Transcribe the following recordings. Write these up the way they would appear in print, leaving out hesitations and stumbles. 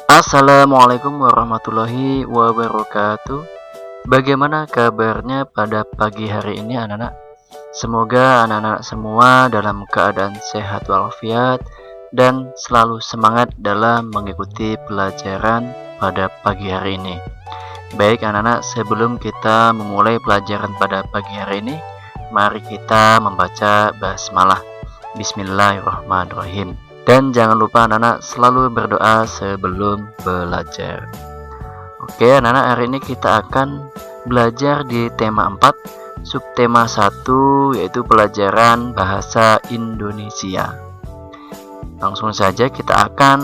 Assalamualaikum warahmatullahi wabarakatuh. Bagaimana kabarnya pada pagi hari ini anak-anak? Semoga anak-anak semua dalam keadaan sehat walafiat dan selalu semangat dalam mengikuti pelajaran pada pagi hari ini. Baik anak-anak, sebelum kita memulai pelajaran pada pagi hari ini, mari kita membaca basmalah. Bismillahirrahmanirrahim. Dan jangan lupa anak-anak selalu berdoa sebelum belajar. Oke anak-anak, hari ini kita akan belajar di tema 4, subtema 1, yaitu pelajaran bahasa Indonesia. Langsung saja kita akan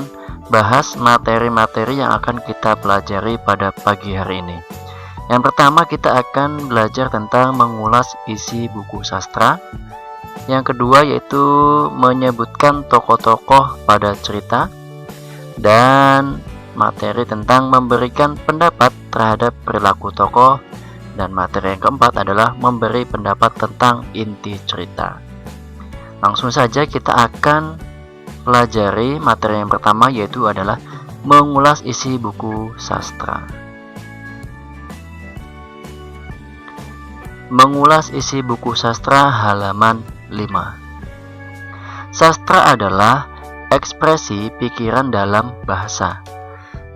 bahas materi-materi yang akan kita pelajari pada pagi hari ini. Yang pertama kita akan belajar tentang mengulas isi buku sastra. Yang kedua yaitu menyebutkan tokoh-tokoh pada cerita, dan materi tentang memberikan pendapat terhadap perilaku tokoh, dan materi yang keempat adalah memberi pendapat tentang inti cerita. Langsung saja kita akan pelajari materi yang pertama, yaitu adalah mengulas isi buku sastra. Mengulas isi buku sastra halaman 5. Sastra adalah ekspresi pikiran dalam bahasa.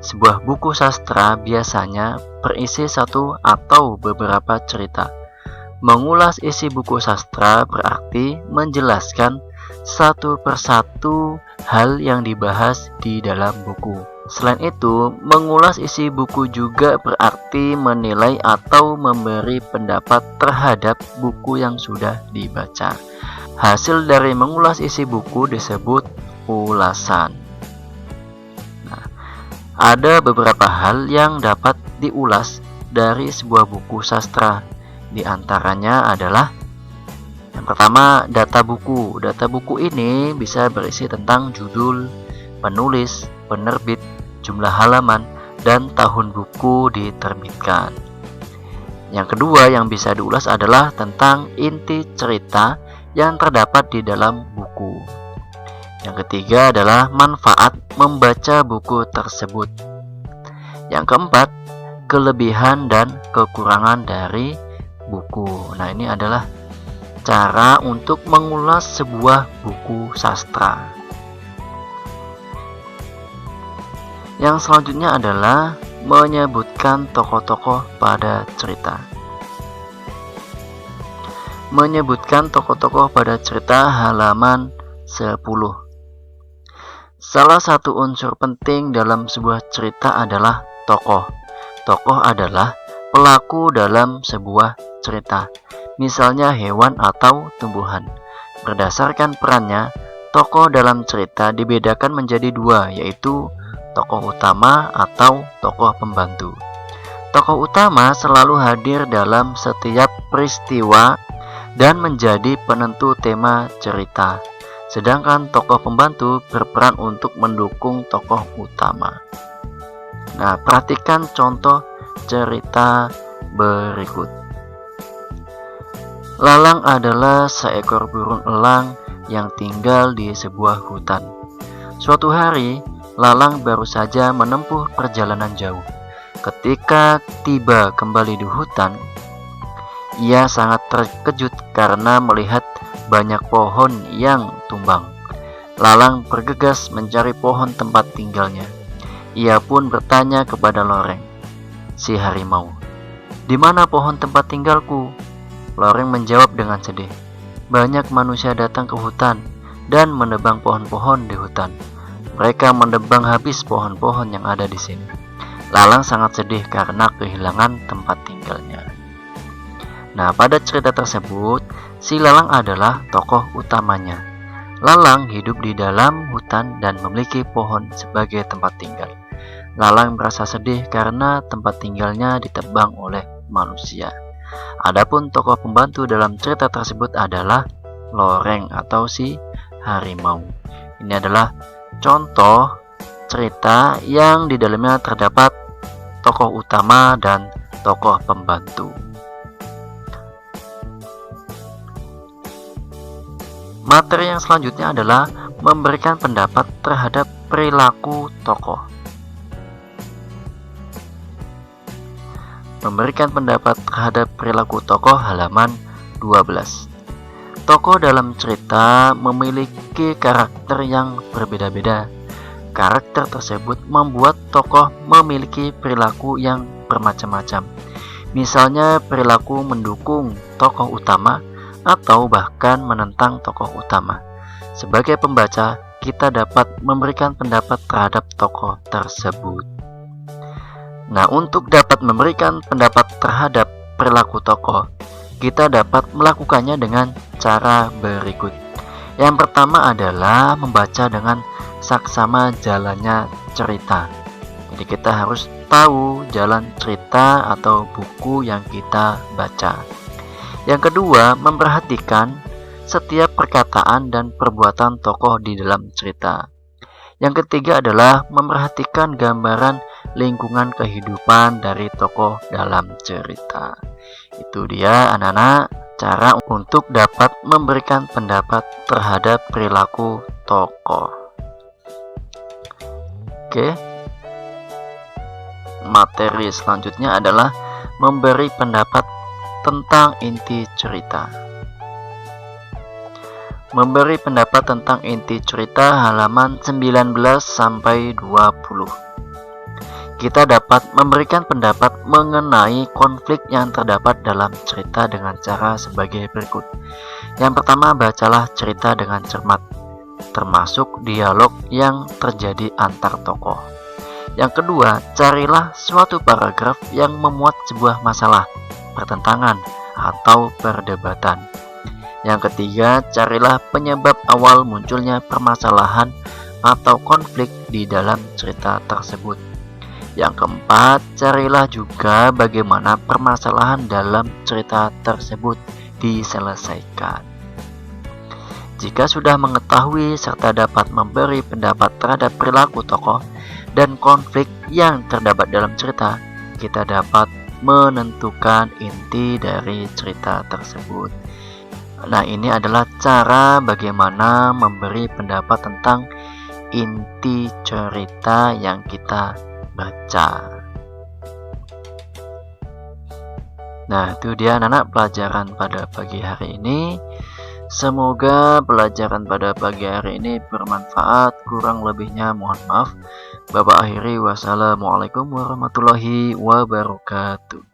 Sebuah buku sastra biasanya berisi satu atau beberapa cerita. Mengulas isi buku sastra berarti menjelaskan satu persatu hal yang dibahas di dalam buku. Selain itu, mengulas isi buku juga berarti menilai atau memberi pendapat terhadap buku yang sudah dibaca. Hasil dari mengulas isi buku disebut ulasan. Nah, ada beberapa hal yang dapat diulas dari sebuah buku sastra. Di antaranya adalah yang pertama, data buku. Data buku ini bisa berisi tentang judul, penulis, penerbit, jumlah halaman, dan tahun buku diterbitkan. Yang kedua yang bisa diulas adalah tentang inti cerita yang terdapat di dalam buku. Yang ketiga adalah manfaat membaca buku tersebut. Yang keempat, kelebihan dan kekurangan dari buku. Nah, ini adalah cara untuk mengulas sebuah buku sastra. Yang selanjutnya adalah menyebutkan tokoh-tokoh pada cerita. Menyebutkan tokoh-tokoh pada cerita halaman 10. Salah satu unsur penting dalam sebuah cerita adalah tokoh. Tokoh adalah pelaku dalam sebuah cerita, misalnya hewan atau tumbuhan. Berdasarkan perannya, tokoh dalam cerita dibedakan menjadi dua, yaitu tokoh utama atau tokoh pembantu. Tokoh utama selalu hadir dalam setiap peristiwa dan menjadi penentu tema cerita. Sedangkan tokoh pembantu berperan untuk mendukung tokoh utama. Nah, perhatikan contoh cerita berikut. Lalang adalah seekor burung elang yang tinggal di sebuah hutan. Suatu hari, Lalang baru saja menempuh perjalanan jauh. Ketika tiba kembali di hutan, ia sangat terkejut karena melihat banyak pohon yang tumbang. Lalang bergegas mencari pohon tempat tinggalnya. Ia pun bertanya kepada Loreng, si harimau, "Di mana pohon tempat tinggalku?" Loreng menjawab dengan sedih, "Banyak manusia datang ke hutan dan menebang pohon-pohon di hutan. Mereka menebang habis pohon-pohon yang ada di sini." Lalang sangat sedih karena kehilangan tempat tinggalnya. Nah, pada cerita tersebut, si Lalang adalah tokoh utamanya. Lalang hidup di dalam hutan dan memiliki pohon sebagai tempat tinggal. Lalang merasa sedih karena tempat tinggalnya ditebang oleh manusia. Adapun tokoh pembantu dalam cerita tersebut adalah Loreng atau si harimau. Ini adalah contoh cerita yang di dalamnya terdapat tokoh utama dan tokoh pembantu. Materi yang selanjutnya adalah memberikan pendapat terhadap perilaku tokoh. Memberikan pendapat terhadap perilaku tokoh halaman 12. Tokoh dalam cerita memiliki karakter yang berbeda-beda. Karakter tersebut membuat tokoh memiliki perilaku yang bermacam-macam. Misalnya perilaku mendukung tokoh utama atau bahkan menentang tokoh utama. Sebagai pembaca, kita dapat memberikan pendapat terhadap tokoh tersebut. Nah, untuk dapat memberikan pendapat terhadap perilaku tokoh, kita dapat melakukannya dengan cara berikut. Yang pertama adalah membaca dengan saksama jalannya cerita. Jadi kita harus tahu jalan cerita atau buku yang kita baca. Yang kedua, memperhatikan setiap perkataan dan perbuatan tokoh di dalam cerita. Yang ketiga adalah memperhatikan gambaran lingkungan kehidupan dari tokoh dalam cerita. Itu dia anak-anak cara untuk dapat memberikan pendapat terhadap perilaku tokoh. Oke. Materi selanjutnya adalah memberi pendapat tentang inti cerita. Memberi pendapat tentang inti cerita halaman 19 sampai 20. Kita dapat memberikan pendapat mengenai konflik yang terdapat dalam cerita dengan cara sebagai berikut. Yang pertama, bacalah cerita dengan cermat, termasuk dialog yang terjadi antar tokoh. Yang kedua, carilah suatu paragraf yang memuat sebuah masalah, pertentangan, atau perdebatan. Yang ketiga, carilah penyebab awal munculnya permasalahan atau konflik di dalam cerita tersebut. Yang keempat, carilah juga bagaimana permasalahan dalam cerita tersebut diselesaikan. Jika sudah mengetahui serta dapat memberi pendapat terhadap perilaku tokoh dan konflik yang terdapat dalam cerita, kita dapat menentukan inti dari cerita tersebut. Nah, ini adalah cara bagaimana memberi pendapat tentang inti cerita yang kita baca. Nah, itu dia anak-anak pelajaran pada pagi hari ini. Semoga pelajaran pada pagi hari ini bermanfaat. Kurang lebihnya mohon maaf. Bapak akhiri, wassalamualaikum warahmatullahi wabarakatuh.